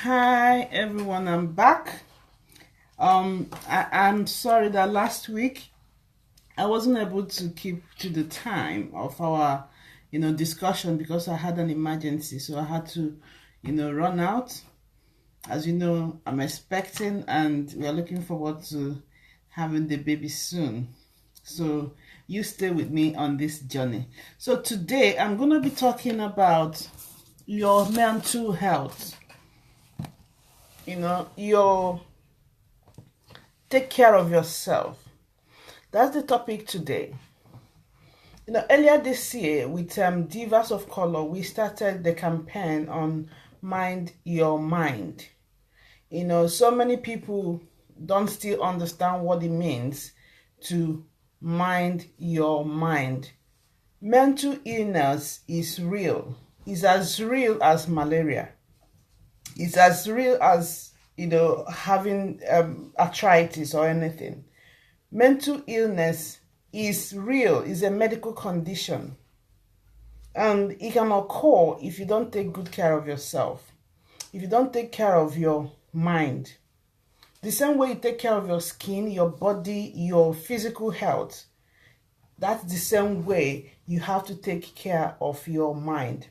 Hi everyone, I'm back. I'm sorry that last week I wasn't able to keep to the time of our discussion because I had an emergency, so I had to run out. As you know, I'm expecting and we are looking forward to having the baby soon. So you stay with me on this journey. So today I'm going to be talking about your mental health. Your take care of yourself. That's the topic today. Earlier this year with Divas of Color, we started the campaign on Mind Your Mind. So many people don't still understand what it means to mind your mind. Mental illness is real. It's as real as malaria. It's as real as having arthritis or anything. Mental illness is real. It's a medical condition, and it can occur if you don't take good care of yourself, if you don't take care of your mind. The same way you take care of your skin, your body, your physical health, that's the same way you have to take care of your mind.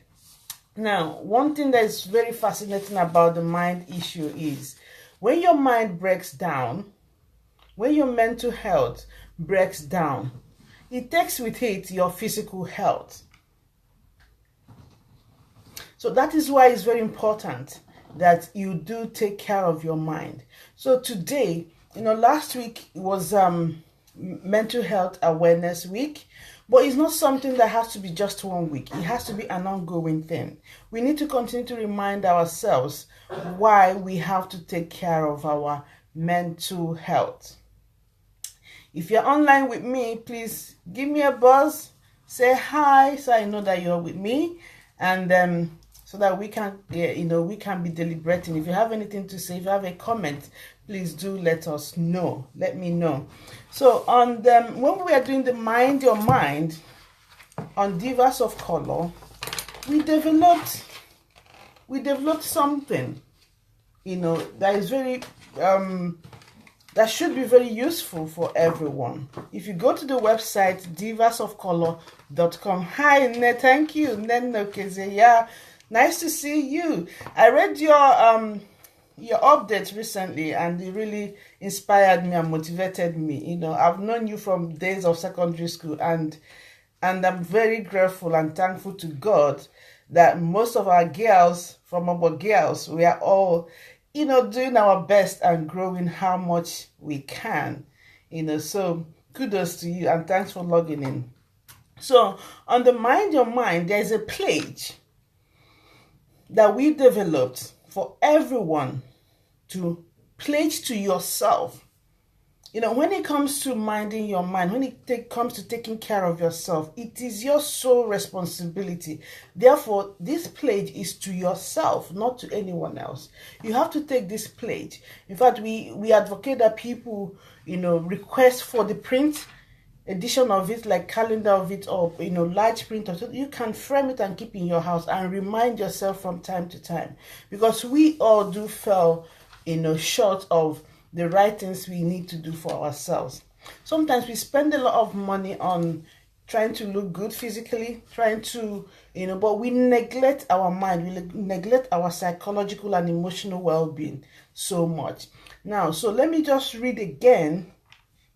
Now, one thing that is very fascinating about the mind issue is when your mind breaks down, when your mental health breaks down, it takes with it your physical health. So that is why it's very important that you do take care of your mind. So today, last week was Mental Health Awareness Week. But it's not something that has to be just 1 week. It has to be an ongoing thing. We need to continue to remind ourselves why we have to take care of our mental health. If you're online with me, please give me a buzz, say hi, so I know that you're with me, and so that we can, we can be deliberating. If you have anything to say, if you have a comment, please do let us know. Let me know. So on when we are doing the Mind Your Mind on Divas of Color, we developed something, that is very that should be very useful for everyone. If you go to the website divasofcolor.com. Hi, thank you. Yeah, nice to see you. I read your updates recently, and it really inspired me and motivated me. I've known you from days of secondary school, and I'm very grateful and thankful to God that most of our girls, from our girls, we are all doing our best and growing how much we can. So kudos to you and thanks for logging in. So on the Mind Your Mind, there's a pledge that we developed for everyone to pledge to yourself. When it comes to minding your mind, when it comes to taking care of yourself, it is your sole responsibility. Therefore, this pledge is to yourself, not to anyone else. You have to take this pledge. In fact, we advocate that people, request for the print edition of it, like calendar of it, or large print of it. You can frame it and keep in your house and remind yourself from time to time, because we all do fall short of the right things we need to do for ourselves. Sometimes we spend a lot of money on trying to look good physically, but we neglect our mind, we neglect our psychological and emotional well-being so much. Now, so let me just read again.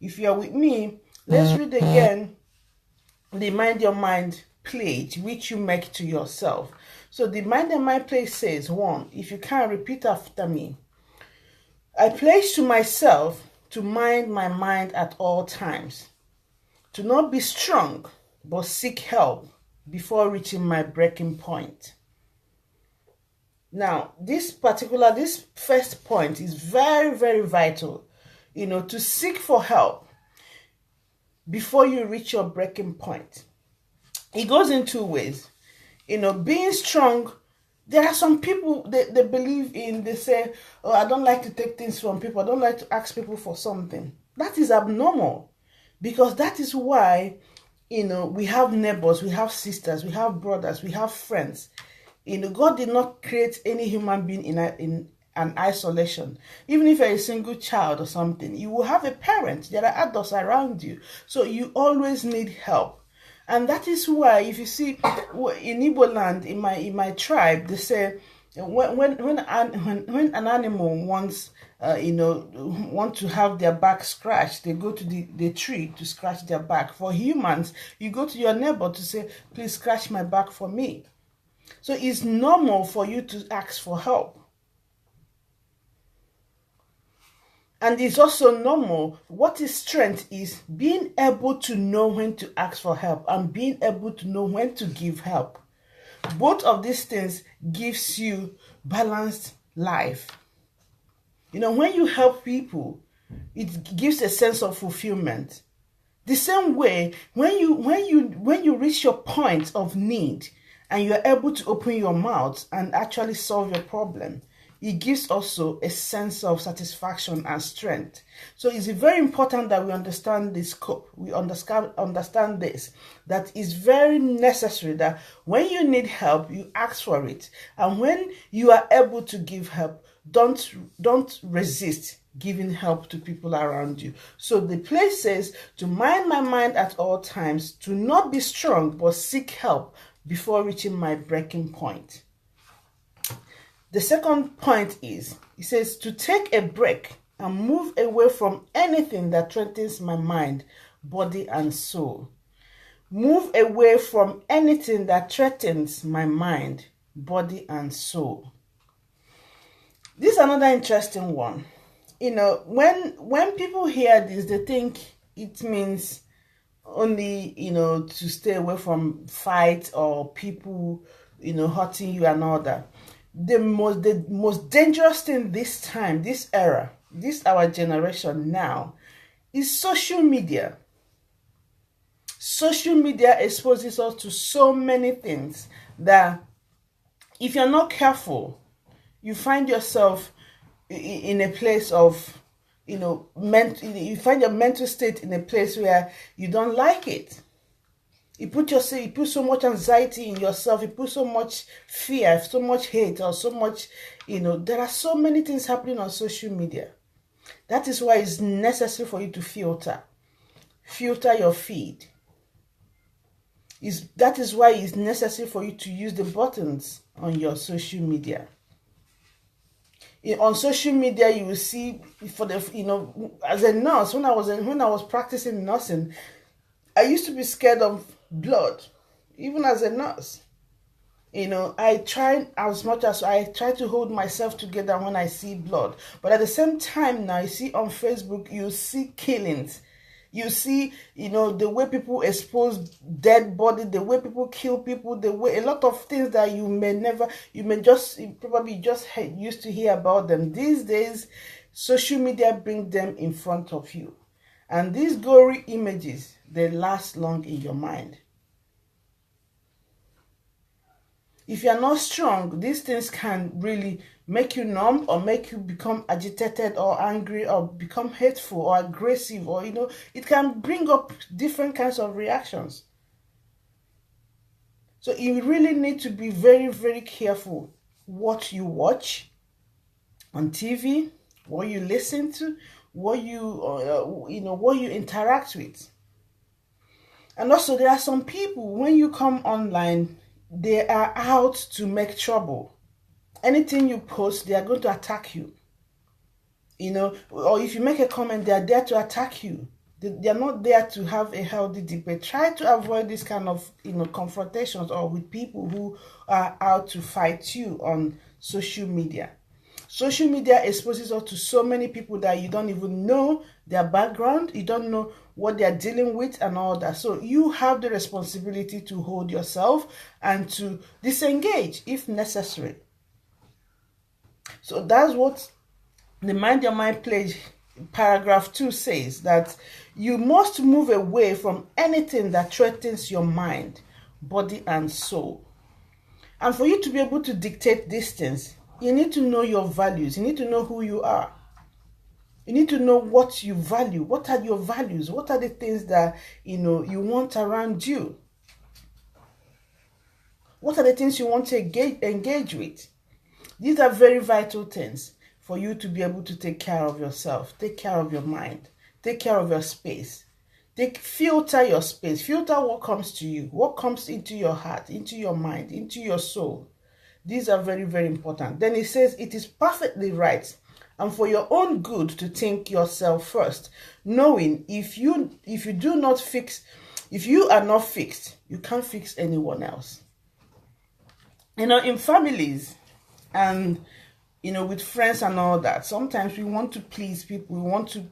If you are with me, let's read again the Mind Your Mind pledge, which you make to yourself. So the Mind Your Mind pledge says, 1, if you can, repeat after me. I pledge to myself to mind my mind at all times, to not be strong, but seek help before reaching my breaking point. Now, this first point is very, very vital, to seek for help before you reach your breaking point. It goes in 2 ways. Being strong. There are some people, they believe in, they say, oh, I don't like to take things from people. I don't like to ask people for something. That is abnormal, because that is why, we have neighbors, we have sisters, we have brothers, we have friends. God did not create any human being in and isolation. Even if you're a single child or something, you will have a parent. There are adults around you. So you always need help. And that is why, if you see in Igbo land, in my tribe, they say when an animal wants want to have their back scratched, they go to the tree to scratch their back. For humans, you go to your neighbor to say, please scratch my back for me. So it's normal for you to ask for help. And it's also normal. What is strength is being able to know when to ask for help and being able to know when to give help. Both of these things gives you balanced life. When you help people, it gives a sense of fulfillment. The same way, when you reach your point of need and you are able to open your mouth and actually solve your problem, it gives also a sense of satisfaction and strength. So it's very important that we understand the scope. We understand this, that it's very necessary that when you need help, you ask for it. And when you are able to give help, don't resist giving help to people around you. So the place says to mind my mind at all times, to not be strong, but seek help before reaching my breaking point. The second point is, it says to take a break and move away from anything that threatens my mind, body, and soul. Move away from anything that threatens my mind, body, and soul. This is another interesting one. When people hear this, they think it means only, to stay away from fights or people, hurting you and all that. The most dangerous thing this time, this era, this our generation now, is social media. Social media exposes us to so many things that if you're not careful, you find yourself in a place of, you find your mental state in a place where you don't like it. You put so much anxiety in yourself, you put so much fear, so much hate, or so much, there are so many things happening on social media. That is why it's necessary for you to filter your feed. That is why it's necessary for you to use the buttons on your social media. On social media, you will see as a nurse, when I was practicing nursing, I used to be scared of blood, even as a nurse. I try as much as I try to hold myself together when I see blood. But at the same time now, you see on Facebook, you see killings. You see, the way people expose dead body, the way people kill people, the way a lot of things that you probably just used to hear about them. These days, social media bring them in front of you. And these gory images, they last long in your mind. If you're not strong, these things can really make you numb or make you become agitated or angry or become hateful or aggressive, or it can bring up different kinds of reactions. So you really need to be very, very careful what you watch on TV, what you listen to, what you interact with. And also, there are some people, when you come online, they are out to make trouble. Anything you post, they are going to attack you. Or if you make a comment, they are there to attack you. They are not there to have a healthy debate. Try to avoid this kind of confrontations or with people who are out to fight you on social media. Social media exposes us to so many people that you don't even know their background, you don't know what they are dealing with and all that. So you have the responsibility to hold yourself and to disengage if necessary. So that's what the Mind Your Mind pledge paragraph 2 says, that you must move away from anything that threatens your mind, body, and soul. And for you to be able to dictate these things, you need to know your values. You need to know who you are. You need to know what you value. What are your values? What are the things that you want around you? What are the things you want to engage with? These are very vital things. for you to be able to take care of yourself, take care of your mind, take care of your space. Filter your space, filter what comes to you, what comes into your heart, into your mind, into your soul. These are very, very important. Then it says it is perfectly right and for your own good to think yourself first, knowing if you are not fixed, you can't fix anyone else. In families and with friends and all that, sometimes we want to please people, we want to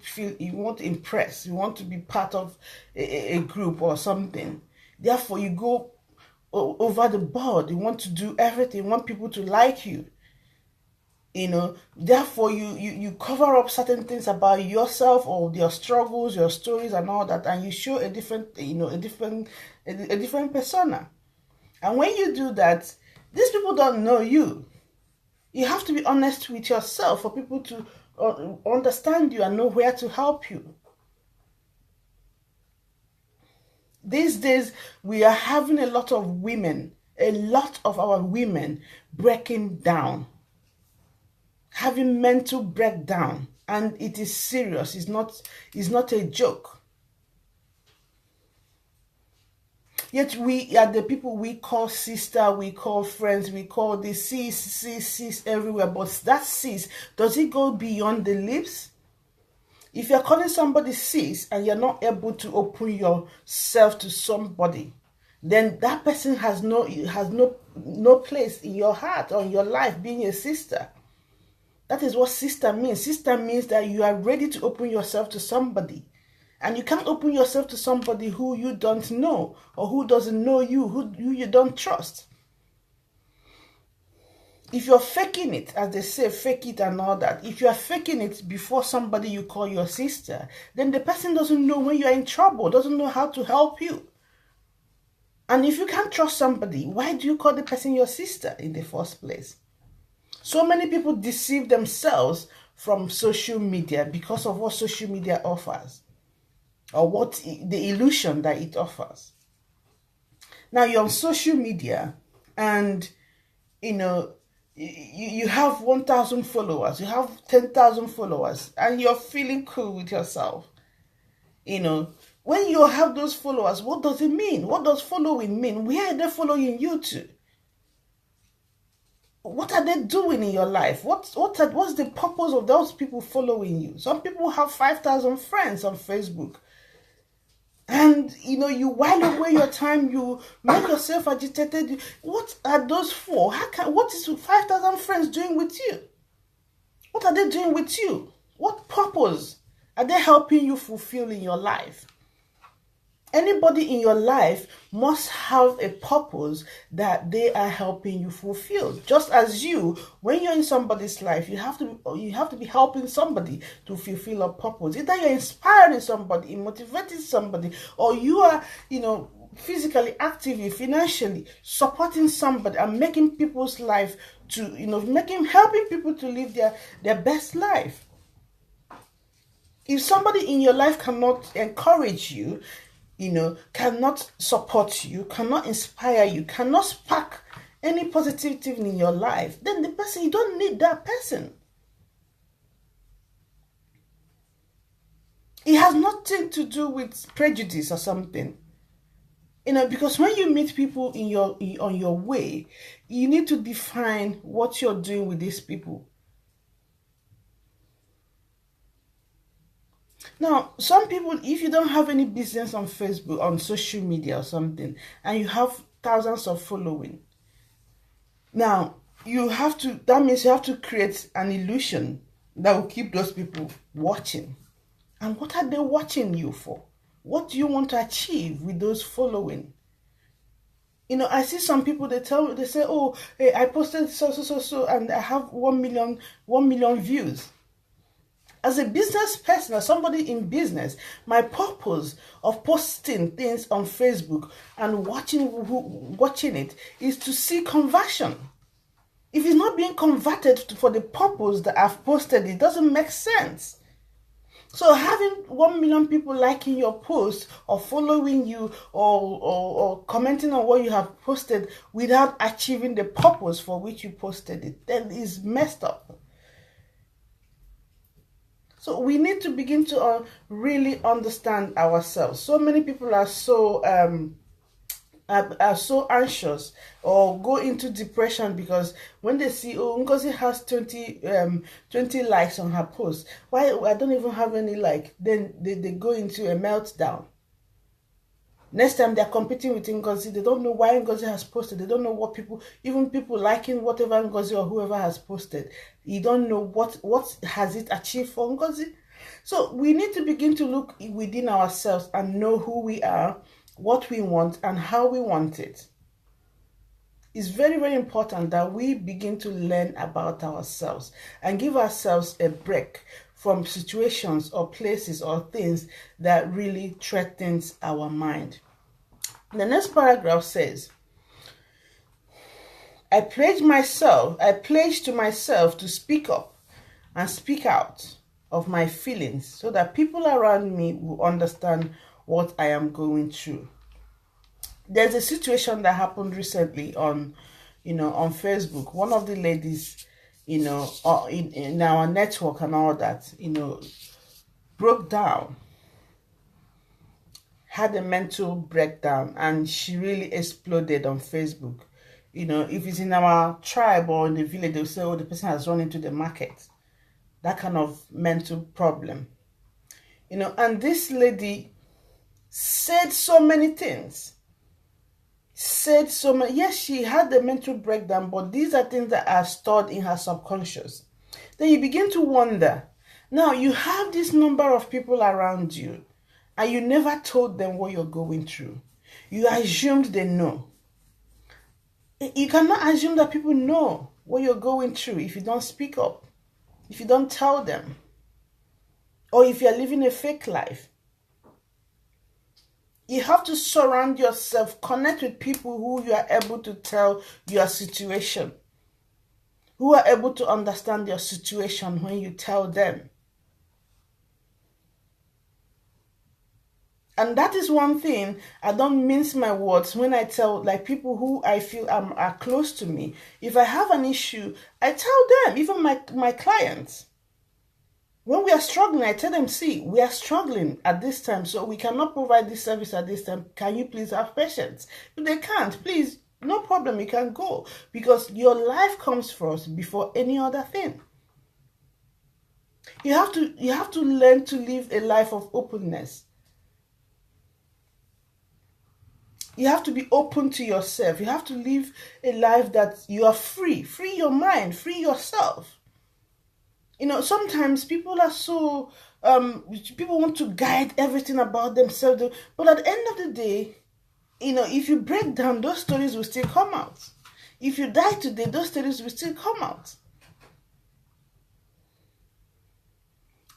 impress, we want to be part of a group or something. Therefore, you go over the board, you want to do everything, you want people to like you. Therefore you cover up certain things about yourself or your struggles, your stories and all that, and you show a different persona. And when you do that, these people don't know you. You have to be honest with yourself for people to understand you and know where to help you. These days, we are having a lot of our women breaking down, having mental breakdown, and it is serious. It's not a joke. Yet we are the people we call sister, we call friends, we call the sis everywhere. But that sis, does it go beyond the lips? If you're calling somebody sis and you're not able to open yourself to somebody, then that person has no place in your heart or in your life being a sister. That is what sister means. Sister means that you are ready to open yourself to somebody. And you can't open yourself to somebody who you don't know or who doesn't know you, who you don't trust. If you're faking it, as they say, fake it and all that, if you are faking it before somebody you call your sister, then the person doesn't know when you're in trouble, doesn't know how to help you. And if you can't trust somebody, why do you call the person your sister in the first place? So many people deceive themselves from social media because of what social media offers, or what the illusion that it offers. Now you're on social media and you have 1,000 followers, you have 10,000 followers, and you're feeling cool with yourself. When you have those followers, what does it mean? What does following mean? Where are they following you to? What are they doing in your life? What's the purpose of those people following you? Some people have 5,000 friends on Facebook. And, you while away your time, you make yourself agitated. What are those for? What is 5,000 friends doing with you? What are they doing with you? What purpose are they helping you fulfill in your life? Anybody in your life must have a purpose that they are helping you fulfill. Just as you, when you're in somebody's life, you have to be helping somebody to fulfill a purpose. Either you're inspiring somebody, motivating somebody, or you are, physically, actively, financially supporting somebody and making people's life to, helping people to live their best life. If somebody in your life cannot encourage you, cannot support you, cannot inspire you, cannot spark any positivity in your life, then the person, you don't need that person. It has nothing to do with prejudice or something. Because when you meet people on your way, you need to define what you're doing with these people. Now, some people, if you don't have any business on Facebook, on social media or something, and you have thousands of following, now that means you have to create an illusion that will keep those people watching. And what are they watching you for? What do you want to achieve with those following? I see some people, they say, oh, hey, I posted so, and I have 1 million views. As a business person, as somebody in business, my purpose of posting things on Facebook and watching it is to see conversion. If it's not being converted for the purpose that I've posted, it doesn't make sense. So having 1 million people liking your post or following you or commenting on what you have posted without achieving the purpose for which you posted it, then is messed up. So we need to begin to really understand ourselves. So many people are so anxious or go into depression because when they see, oh, Ngozi has 20 likes on her post, why I don't even have any like, then they go into a meltdown. Next time they're competing with Ngozi, they don't know why Ngozi has posted. They don't know what even people liking whatever Ngozi or whoever has posted. You don't know what has it achieved for Ngozi. So we need to begin to look within ourselves and know who we are, what we want, and how we want it. It's very, very important that we begin to learn about ourselves and give ourselves a break from situations or places or things that really threatens our mind. The next paragraph says, I pledge to myself to speak up and speak out of my feelings so that people around me will understand what I am going through. There's a situation that happened recently on Facebook. One of the ladies, in our network and all that, broke down, had a mental breakdown, and she really exploded on Facebook. If it's in our tribe or in the village, they'll say, oh, the person has run into the market. That kind of mental problem. And this lady said so many things. Yes, she had the mental breakdown, but these are things that are stored in her subconscious. Then you begin to wonder, now you have this number of people around you and you never told them what you're going through. You assumed they know. You cannot assume that people know what you're going through if you don't speak up, if you don't tell them, or if you're living a fake life. You have to surround yourself, connect with people who you are able to tell your situation, who are able to understand your situation when you tell them. And that is one thing, I don't mince my words when I tell people who I feel are close to me. If I have an issue, I tell them, even my clients. When we are struggling, I tell them, see, we are struggling at this time, so we cannot provide this service at this time. Can you please have patience? If they can't, please, no problem, you can go. Because your life comes first before any other thing. You have to learn to live a life of openness. You have to be open to yourself. You have to live a life that you are free. Free your mind, free yourself. Sometimes people are so, people want to guide everything about themselves. But at the end of the day, if you break down, those stories will still come out. If you die today, those stories will still come out.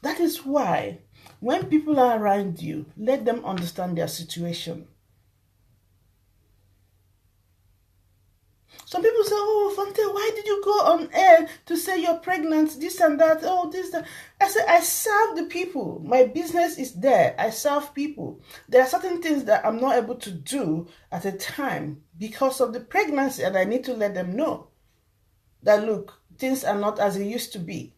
That is why when people are around you, let them understand their situation. Some people say, oh, Faunte, why did you go on air to say you're pregnant, this and that, oh, this, that. I said, I serve the people. My business is there. I serve people. There are certain things that I'm not able to do at a time because of the pregnancy, and I need to let them know that, look, things are not as it used to be.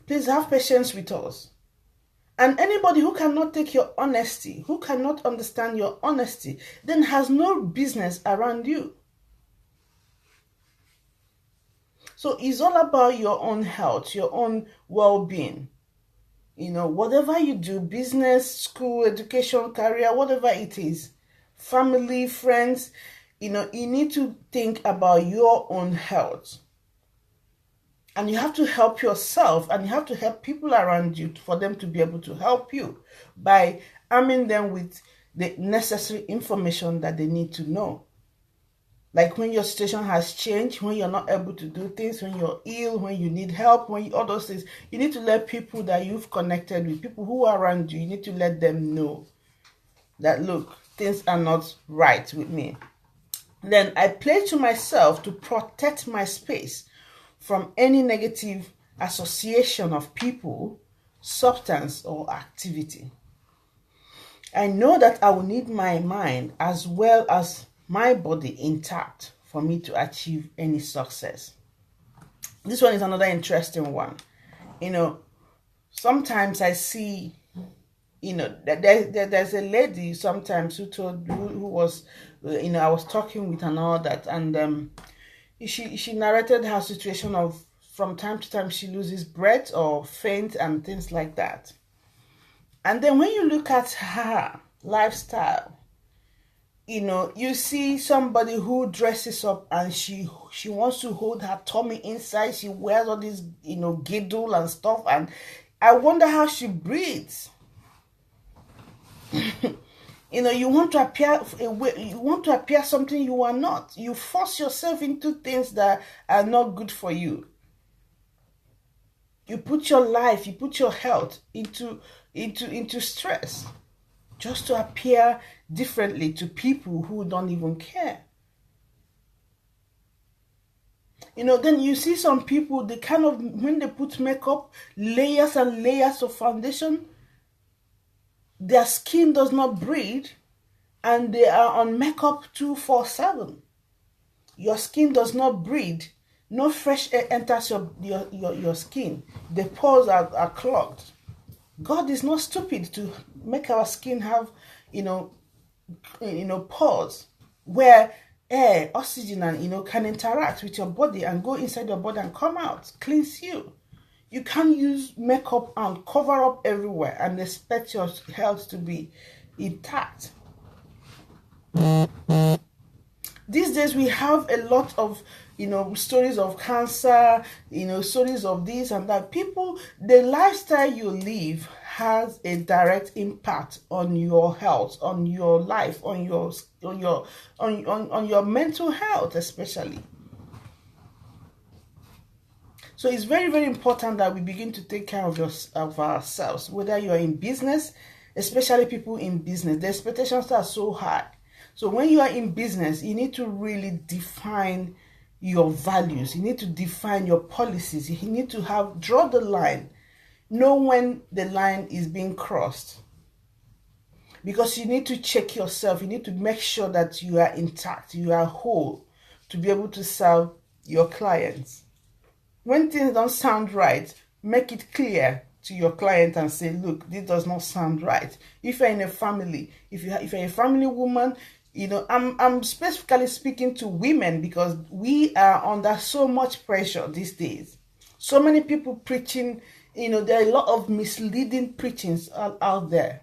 Please have patience with us. And anybody who cannot take your honesty, who cannot understand your honesty, then has no business around you. So it's all about your own health, your own well-being. Whatever you do, business, school, education, career, whatever it is, family, friends, you need to think about your own health. And you have to help yourself, and you have to help people around you for them to be able to help you by arming them with the necessary information that they need to know. Like when your situation has changed, when you're not able to do things, when you're ill, when you need help, all those things, you need to let people that you've connected with, people who are around you, you need to let them know that, look, things are not right with me. Then I pledge to myself to protect my space from any negative association of people, substance, or activity. I know that I will need my mind as well as my body intact for me to achieve any success. This one is another interesting one. You know, sometimes I see, there's a lady sometimes who was, I was talking with and all that, and she narrated her situation of from time to time she loses breath or faint and things like that. And then when you look at her lifestyle, you see somebody who dresses up and she wants to hold her tummy inside. She wears all this, girdle and stuff, and I wonder how she breathes. You want to appear something you are not. You force yourself into things that are not good for you. You put your life, you put your health into stress just to appear differently to people who don't even care. Then you see some people, they kind of, when they put makeup, layers and layers of foundation, their skin does not breathe, and they are on makeup 24/7. Your skin does not breathe. No fresh air enters your skin. The pores are clogged. God is not stupid to make our skin have, pores where air, oxygen, and can interact with your body and go inside your body and come out, cleanse you. You can't use makeup and cover up everywhere and expect your health to be intact. These days we have a lot of stories of cancer, stories of this and that. People, the lifestyle you live has a direct impact on your health, on your life, on your mental health especially. So it's very, very important that we begin to take care of ourselves, whether you're in business, especially people in business. The expectations are so high. So when you are in business, you need to really define your values. You need to define your policies. You need to draw the line. Know when the line is being crossed. Because you need to check yourself. You need to make sure that you are intact, you are whole, to be able to serve your clients. When things don't sound right, make it clear to your client and say, look, this does not sound right. If you're in a family, if you're a family woman, I'm specifically speaking to women because we are under so much pressure these days. So many people preaching, there are a lot of misleading preachings out there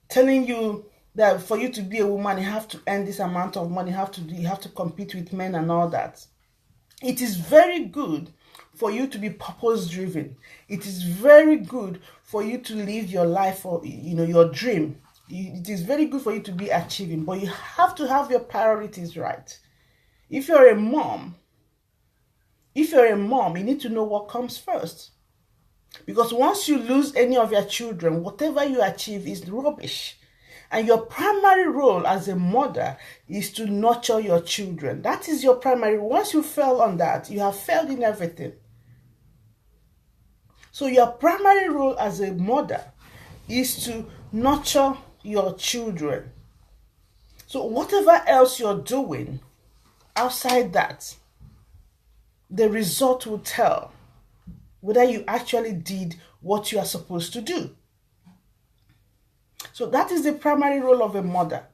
telling you that for you to be a woman, you have to earn this amount of money, you have to compete with men and all that. It is very good for you to be purpose-driven. It is very good for you to live your life or your dream. It is very good for you to be achieving, but you have to have your priorities right. If you're a mom, you need to know what comes first. Because once you lose any of your children, whatever you achieve is rubbish. And your primary role as a mother is to nurture your children. That is your primary. Once you fail on that, you have failed in everything. So your primary role as a mother is to nurture your children. So whatever else you're doing outside that, the result will tell whether you actually did what you are supposed to do. So that is the primary role of a mother.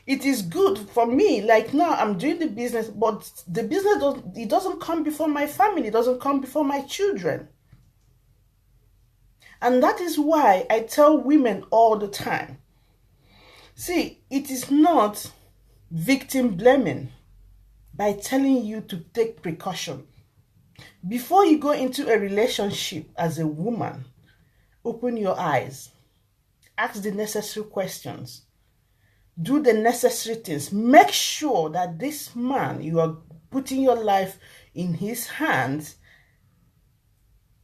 It is good for me, like now I'm doing the business, but the business doesn't come before my family, it doesn't come before my children. And that is why I tell women all the time, see, it is not victim blaming by telling you to take precaution. Before you go into a relationship as a woman, open your eyes. Ask the necessary questions. Do the necessary things. Make sure that this man you are putting your life in his hands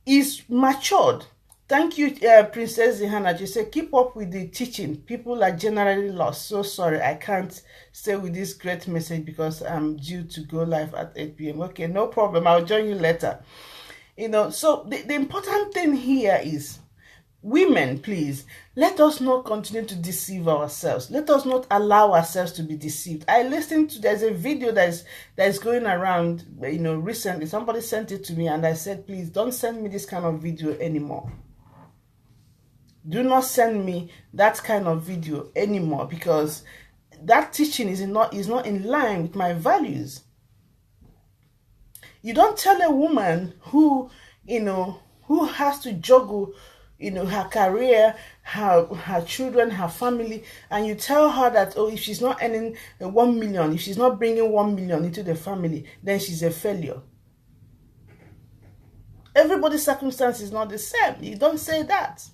is matured. Thank you, Princess Zihana. You say, keep up with the teaching. People are generally lost. So sorry, I can't stay with this great message because I'm due to go live at 8 p.m. Okay, no problem. I'll join you later. So the important thing here is, Women, please, let us not continue to deceive ourselves. Let us not allow ourselves to be deceived. I listened to, there's a video that is going around, recently. Somebody sent it to me and I said, please don't send me this kind of video anymore. Do not send me that kind of video anymore, because that teaching is not in line with my values. You don't tell a woman who has to juggle her career, her children, her family, and you tell her that, oh, if she's not earning 1 million, if she's not bringing 1 million into the family, then she's a failure. Everybody's circumstance is not the same. You don't say that.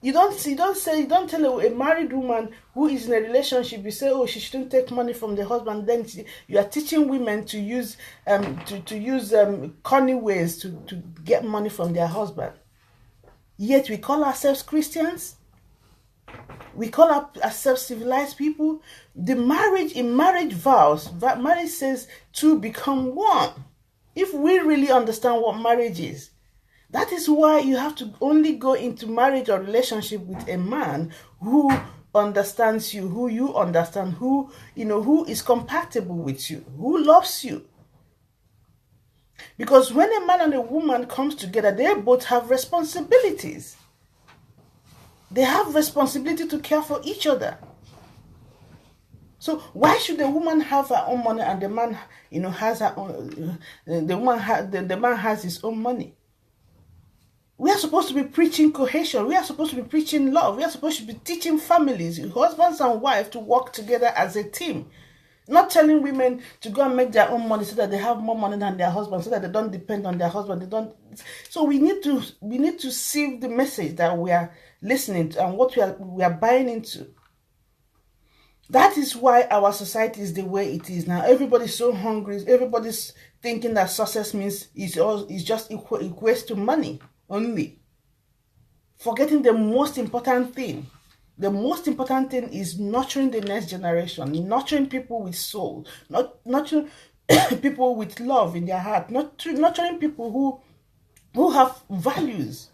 You don't tell a married woman who is in a relationship, you say, oh, she shouldn't take money from the husband. Then you are teaching women to use corny ways to get money from their husband. Yet we call ourselves Christians. We call ourselves civilized people. In marriage vows, marriage says two become one. If we really understand what marriage is, that is why you have to only go into marriage or relationship with a man who understands you, who you understand, who is compatible with you, who loves you. Because when a man and a woman comes together, they both have responsibilities. They have responsibility to care for each other. So why should the woman have her own money and the man, has her own? The man has his own money. We are supposed to be preaching cohesion. We are supposed to be preaching love. We are supposed to be teaching families, husbands and wives, to work together as a team. Not telling women to go and make their own money so that they have more money than their husband, so that they don't depend on their husband. So we need to sieve the message that we are listening to and what we are buying into. That is why our society is the way it is now. Everybody's so hungry. Everybody's thinking that success means is just equates to money only. Forgetting the most important thing. The most important thing is nurturing the next generation, nurturing people with soul, nurturing people with love in their heart, nurturing people who have values.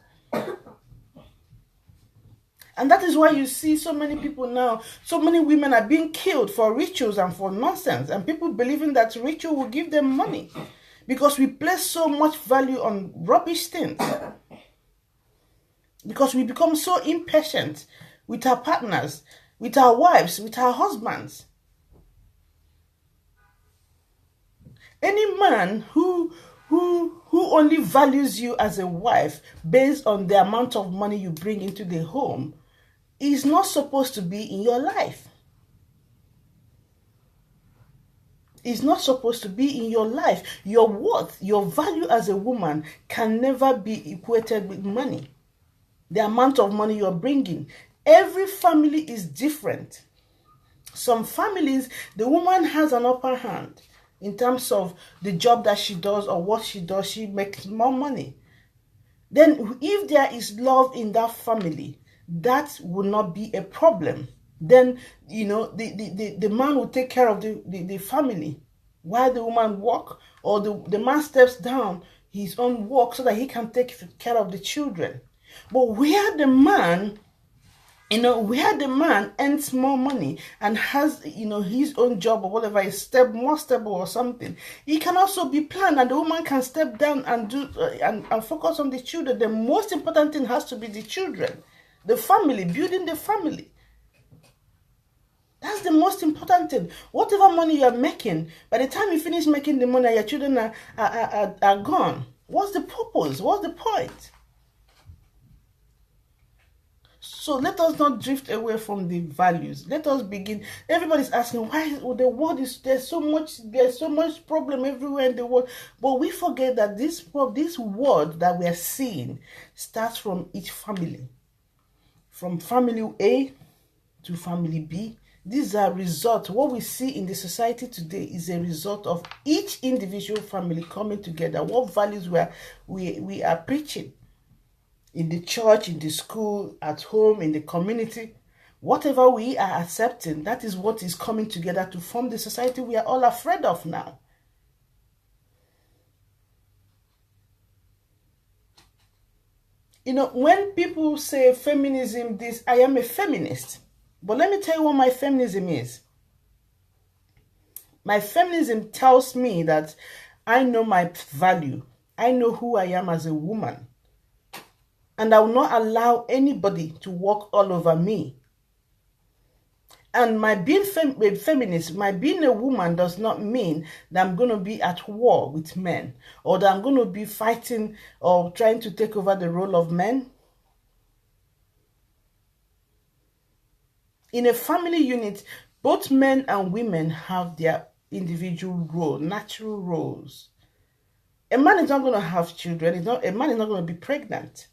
And that is why you see so many people now, so many women are being killed for rituals and for nonsense, and people believing that ritual will give them money, because we place so much value on rubbish things. Because we become so impatient with our partners, with our wives, with our husbands. Any man who only values you as a wife based on the amount of money you bring into the home is not supposed to be in your life. Is not supposed to be in your life. Your worth, your value as a woman can never be equated with money. The amount of money you're bringing. Every family is different. Some families, the woman has an upper hand in terms of the job that she does or what she does. She makes more money. Then if there is love in that family, that will not be a problem. Then, the man will take care of the family while the woman works, or the man steps down his own work so that he can take care of the children. But where the man earns more money and has, his own job or whatever is more stable or something, he can also be planned, and the woman can step down and do and focus on the children. The most important thing has to be the children, the family, building the family. That's the most important thing. Whatever money you are making, by the time you finish making the money, your children are gone. What's the purpose? What's the point? So let us not drift away from the values. Let us begin. Everybody's asking why the world there's so much problem everywhere in the world. But we forget that this world that we are seeing starts from each family. From family A to family B. These are results. What we see in the society today is a result of each individual family coming together. What values we are preaching. In the church, in the school, at home, in the community, whatever we are accepting, that is what is coming together to form the society we are all afraid of now. When people say feminism, this, I am a feminist. But let me tell you what my feminism is. My feminism tells me that I know my value. I know who I am as a woman. And I will not allow anybody to walk all over me. And my being a feminist, my being a woman does not mean that I'm going to be at war with men, or that I'm going to be fighting or trying to take over the role of men. In a family unit, both men and women have their individual role, natural roles. A man is not going to have children. A man is not going to be pregnant.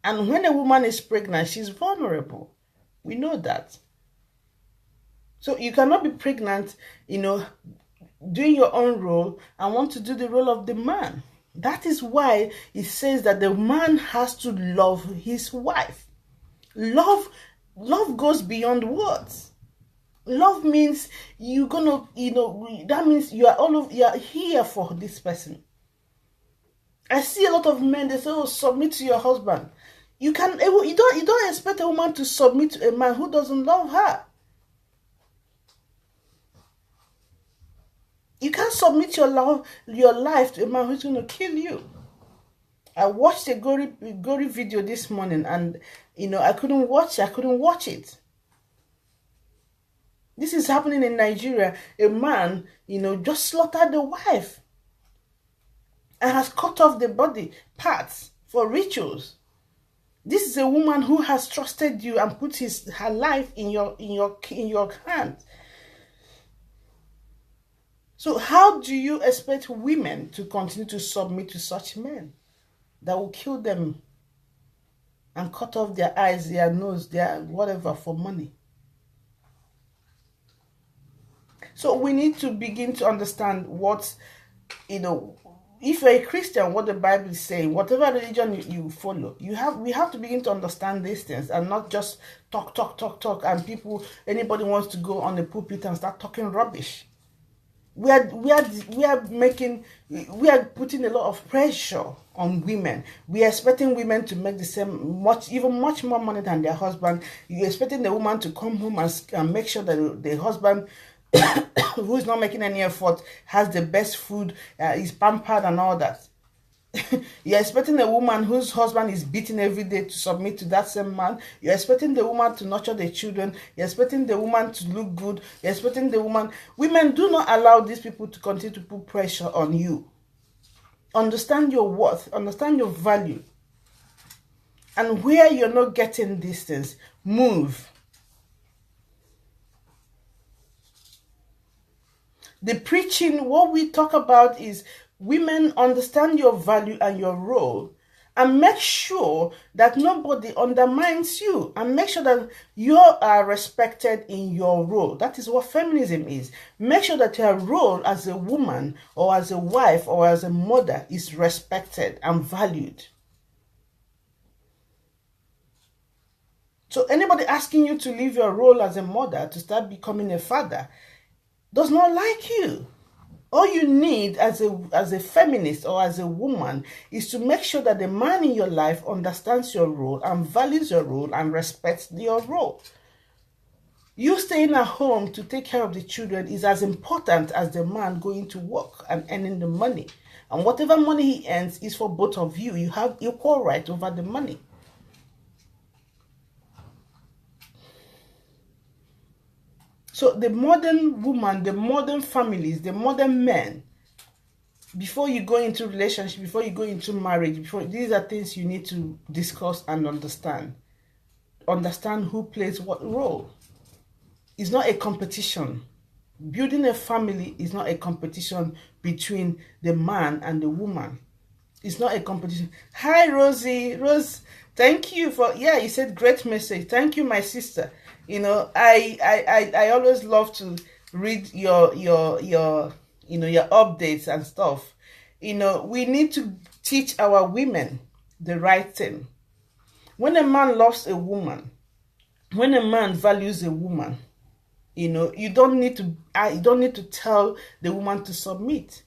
And when a woman is pregnant, she's vulnerable. We know that. So you cannot be pregnant, doing your own role and want to do the role of the man. That is why it says that the man has to love his wife. Love goes beyond words. Love means that means you are here for this person. I see a lot of men, they say, oh, submit to your husband. You don't expect a woman to submit to a man who doesn't love her. You can't submit your life to a man who's going to kill you. I watched a gory video this morning, and I couldn't watch it. This is happening in Nigeria. A man, just slaughtered the wife and has cut off the body parts for rituals. This is a woman who has trusted you and put her life in your hands. So how do you expect women to continue to submit to such men that will kill them and cut off their eyes, their nose, their whatever for money? So we need to begin to understand what, if you're a Christian, what the Bible is saying, whatever religion you follow, we have to begin to understand these things and not just talk, and anybody wants to go on the pulpit and start talking rubbish. We are putting a lot of pressure on women. We are expecting women to make the same, much more money than their husband. You're expecting the woman to come home and make sure that the husband, who is not making any effort, has the best food, is pampered and all that. You're expecting a woman whose husband is beaten every day to submit to that same man. You're expecting the woman to nurture the children. You're expecting the woman to look good. You're expecting the woman. Women, do not allow these people to continue to put pressure on you. Understand your worth. Understand your value. And where you're not getting these things, move. The preaching, what we talk about is, women, understand your value and your role, and make sure that nobody undermines you, and make sure that you are respected in your role. That is what feminism is. Make sure that your role as a woman or as a wife or as a mother is respected and valued. So anybody asking you to leave your role as a mother to start becoming a father does not like you. All you need as a feminist or as a woman is to make sure that the man in your life understands your role and values your role and respects your role. You staying at home to take care of the children is as important as the man going to work and earning the money. And whatever money he earns is for both of you. You have equal right over the money. So the modern woman, the modern families, the modern men, before you go into relationship, before you go into marriage, these are things you need to discuss and understand. Understand who plays what role. It's not a competition. Building a family is not a competition between the man and the woman. It's not a competition. Hi, Rosie. Rose, thank you for, you said great message. Thank you, my sister. I always love to read your updates and stuff. We need to teach our women the right thing. When a man loves a woman, when a man values a woman, you don't need to tell the woman to submit.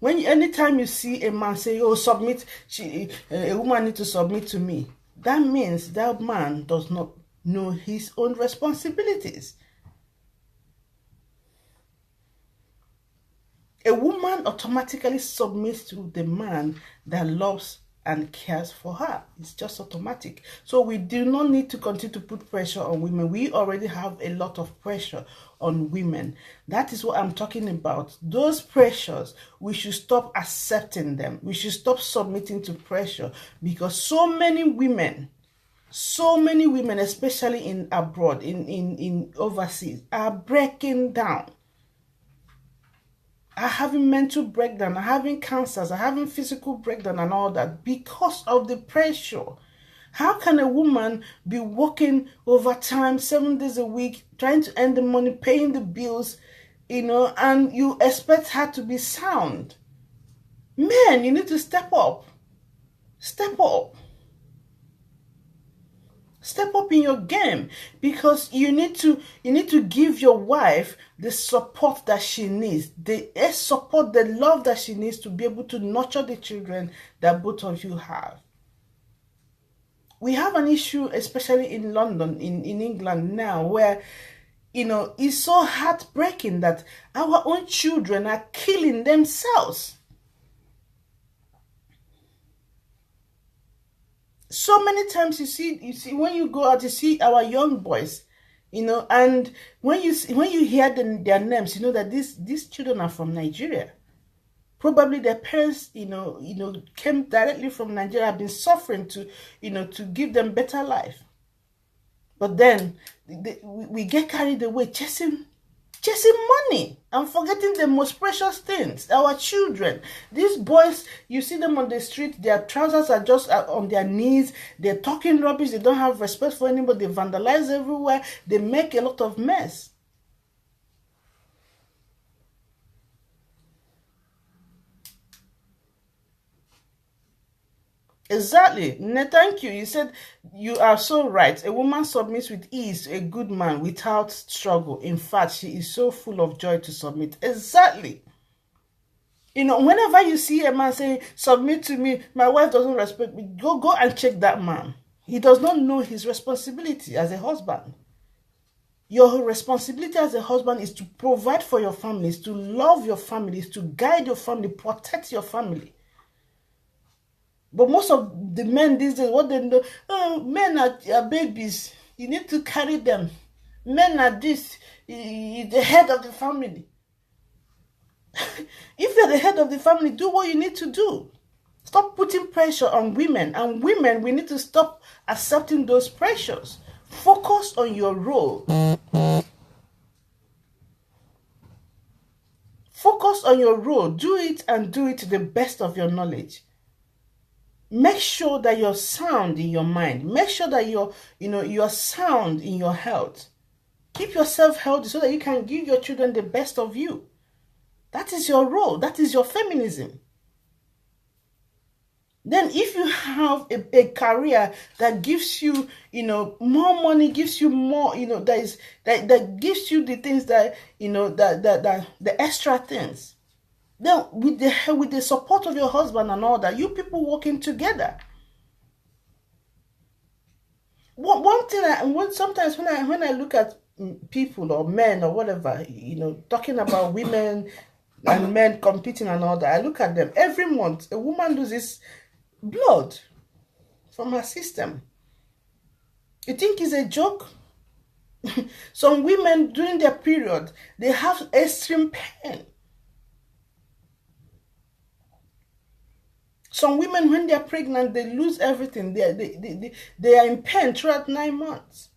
Anytime you see a man say, "Oh, submit," a woman need to submit to me, that means that man does not know his own responsibilities. A woman automatically submits to the man that loves and cares for her. It's just automatic. So we do not need to continue to put pressure on women. We already have a lot of pressure on women. That is what I'm talking about. Those pressures, we should stop accepting them. We should stop submitting to pressure, because so many women, especially in abroad, in overseas, are breaking down, are having mental breakdown, are having cancers, are having physical breakdown and all that because of the pressure. How can a woman be working overtime 7 days a week, trying to earn the money, paying the bills, and you expect her to be sound? Men, you need to step up. Step up. Step up in your game, because you need to give your wife the support that she needs, the support, the love that she needs to be able to nurture the children that both of you have. We have an issue, especially in London, in England now, where it's so heartbreaking that our own children are killing themselves. So many times you see when you go out, you see our young boys, and when you hear their names, you know that these children are from Nigeria. Probably their parents, came directly from Nigeria, have been suffering to give them better life. But then we get carried away chasing money and forgetting the most precious things, our children. These boys, you see them on the street, their trousers are just on their knees, they're talking rubbish, they don't have respect for anybody, they vandalize everywhere, they make a lot of mess. Exactly. Thank you. You said you are so right. A woman submits with ease to a good man without struggle. In fact, she is so full of joy to submit. Exactly. Whenever you see a man saying, "Submit to me, my wife doesn't respect me," go and check that man. He does not know his responsibility as a husband. Your responsibility as a husband is to provide for your family, is to love your family, is to guide your family, protect your family. But most of the men these days, what they know, men are babies. You need to carry them. Men are this, the head of the family. If you're the head of the family, do what you need to do. Stop putting pressure on women. And women, we need to stop accepting those pressures. Focus on your role. Focus on your role. Do it, and do it to the best of your knowledge. Make sure that you're sound in your mind. Make sure that you're sound in your health. Keep yourself healthy so that you can give your children the best of you. That is your role. That is your feminism. Then if you have a career that gives you, more money, gives you more, that gives you the things that, that the extra things. Then with the support of your husband and all that, you people working together. One thing, sometimes when I look at people or men or whatever, talking about women and men competing and all that, I look at them. Every month, a woman loses blood from her system. You think it's a joke? Some women during their period, they have extreme pain. Some women, when they are pregnant, they lose everything. They are in pain throughout 9 months.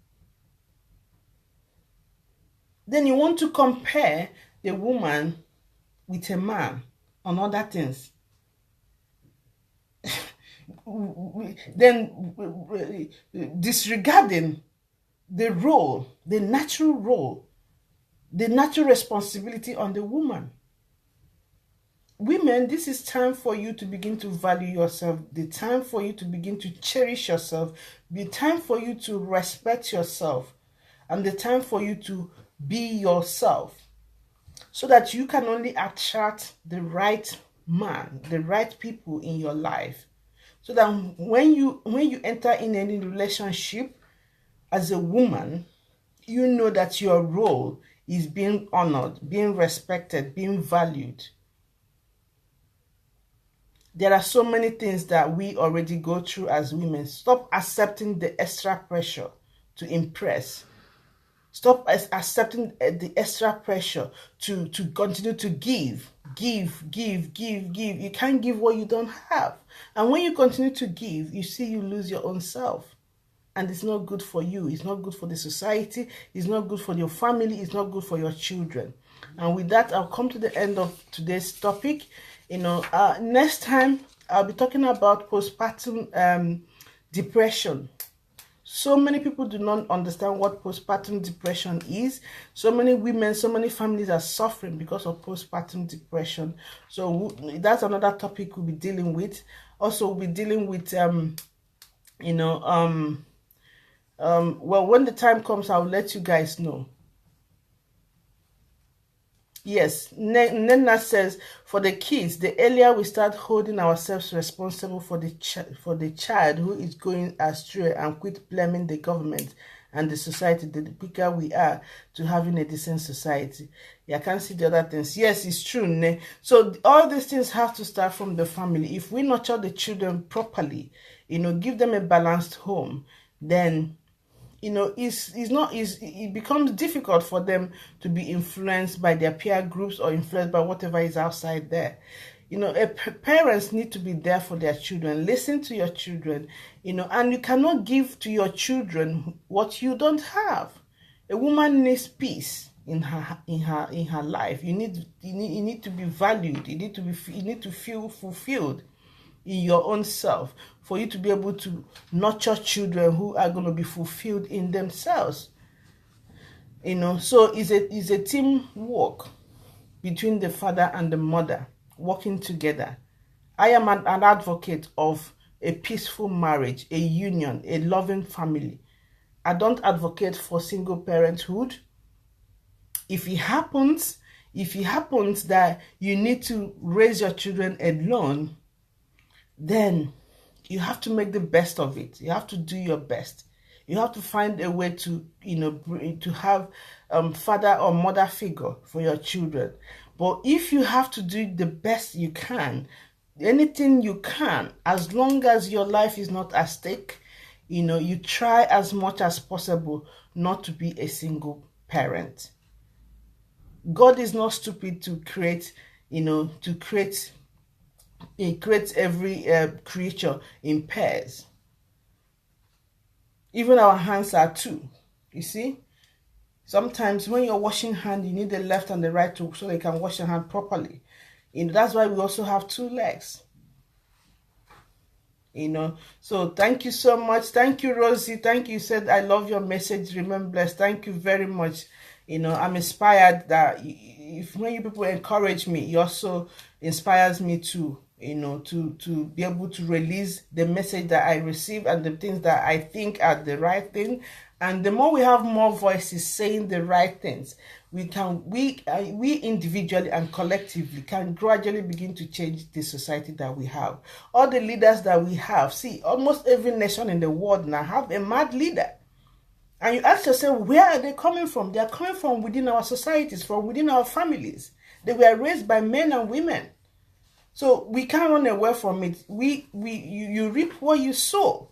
Then you want to compare the woman with a man on other things. Then disregarding the role, the natural responsibility on the woman. Women, this is time for you to begin to value yourself, the time for you to begin to cherish yourself, the time for you to respect yourself, and the time for you to be yourself, so that you can only attract the right man, the right people in your life, so that when you enter in any relationship as a woman, you know that your role is being honored, being respected, being valued. There are so many things that we already go through as women. Stop accepting the extra pressure to impress. Stop accepting the extra pressure to continue to give. You can't give what you don't have. And when you continue to give, you see you lose your own self. And it's not good for you. It's not good for the society. It's not good for your family. It's not good for your children. And with that, I'll come to the end of today's topic. Next time, I'll be talking about postpartum depression. So many people do not understand what postpartum depression is. So many women, so many families are suffering because of postpartum depression. So that's another topic we'll be dealing with. Also, we'll be dealing with, well, when the time comes, I'll let you guys know. Yes, Nena says, for the kids, the earlier we start holding ourselves responsible for the child who is going astray and quit blaming the government and the society, the quicker we are to having a decent society. Yeah, I can't see the other things. Yes, it's true. Ne? So all these things have to start from the family. If we nurture the children properly, give them a balanced home, then it becomes difficult for them to be influenced by their peer groups or influenced by whatever is outside there. Parents need to be there for their children. Listen to your children, and you cannot give to your children what you don't have. A woman needs peace in her life. You need to be valued. You need to feel fulfilled in your own self for you to be able to nurture children who are going to be fulfilled in themselves. So it's a teamwork between the father and the mother working together. I am an advocate of a peaceful marriage, a union, a loving family. I don't advocate for single parenthood. If it happens that you need to raise your children alone, then you have to make the best of it. You have to do your best. You have to find a way to, to have father or mother figure for your children. But if you have to do the best you can, anything you can, as long as your life is not at stake, you try as much as possible not to be a single parent. God is not stupid to create, He creates every creature in pairs. Even our hands are two. You see? Sometimes when you're washing hand, you need the left and the right so they can wash your hand properly. That's why we also have two legs. So thank you so much. Thank you, Rosie. Thank you. Said, I love your message. Remain blessed. Thank you very much. I'm inspired that when you people encourage me, it also inspires me to be able to release the message that I receive and the things that I think are the right thing. And the more we have more voices saying the right things, we individually and collectively can gradually begin to change the society that we have. All the leaders that we have, see, almost every nation in the world now have a mad leader. And you ask yourself, where are they coming from? They are coming from within our societies, from within our families. They were raised by men and women. So we can't run away from it. You reap what you sow.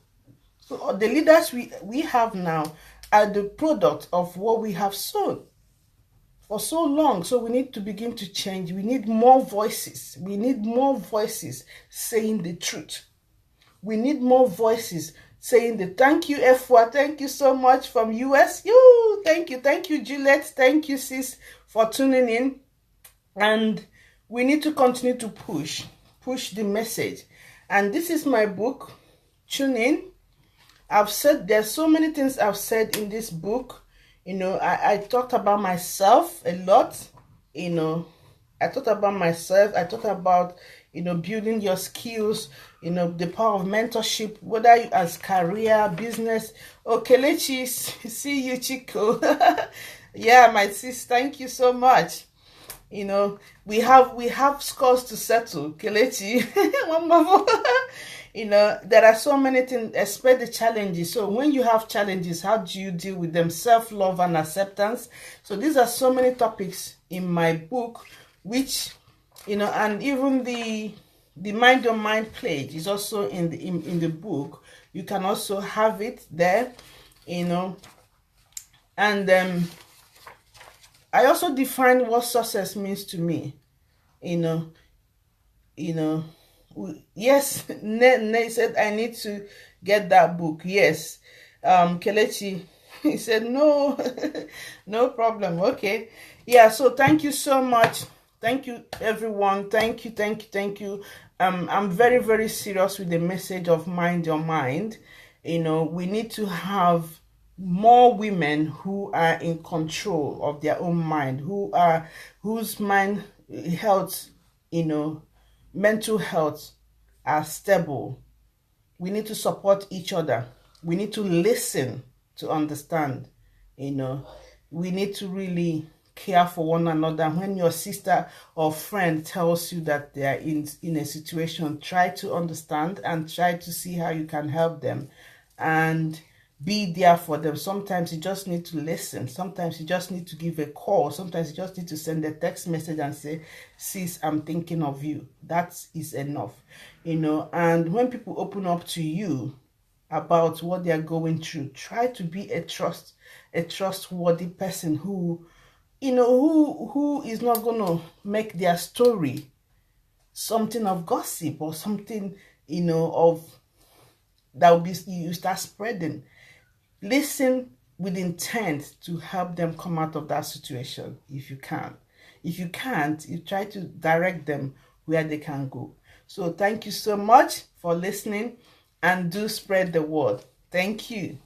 So the leaders we have now are the product of what we have sown for so long. So we need to begin to change. We need more voices. We need more voices saying the truth. We need more voices saying the thank you, Efwa. Thank you so much from US. Thank you, Juliet. Thank you, sis, for tuning in. And we need to continue to push the message. And this is my book, Tune In. I've said, there's so many things I've said in this book. I talked about myself a lot. I talked about myself. I talked about, building your skills, the power of mentorship, whether you as career, business. Okay, Kelechi, see you, Chico. Yeah, my sis, thank you so much. You know, we have scores to settle, Kelechi. You know, there are so many things, expect the challenges. So when you have challenges, how do you deal with them? Self-love and acceptance. So these are so many topics in my book, which, you know, and even the Mind Your Mind page is also in the book. You can also have it there, you know. And I also define what success means to me, you know. You know, yes. Ne said I need to get that book. Yes. Kelechi, he said no. No problem. Okay. Yeah, so thank you so much. Thank you, everyone. Thank you, thank you, thank you. I'm very, very serious with the message of Mind Your Mind. You know, we need to have more women who are in control of their own mind, whose mind health, you know, mental health are stable. We need to support each other. We need to listen to understand, you know. We need to really care for one another. When your sister or friend tells you that they are in a situation, try to understand and try to see how you can help them and be there for them. Sometimes you just need to listen. Sometimes you just need to give a call. Sometimes you just need to send a text message and say, sis, I'm thinking of you. That is enough, you know. And when people open up to you about what they are going through, try to be a trustworthy person who, you know, who is not going to make their story something of gossip or something, you know, of that will be, you start spreading. Listen with intent to help them come out of that situation if you can. If you can't, you try to direct them where they can go. So thank you so much for listening, and do spread the word. Thank you.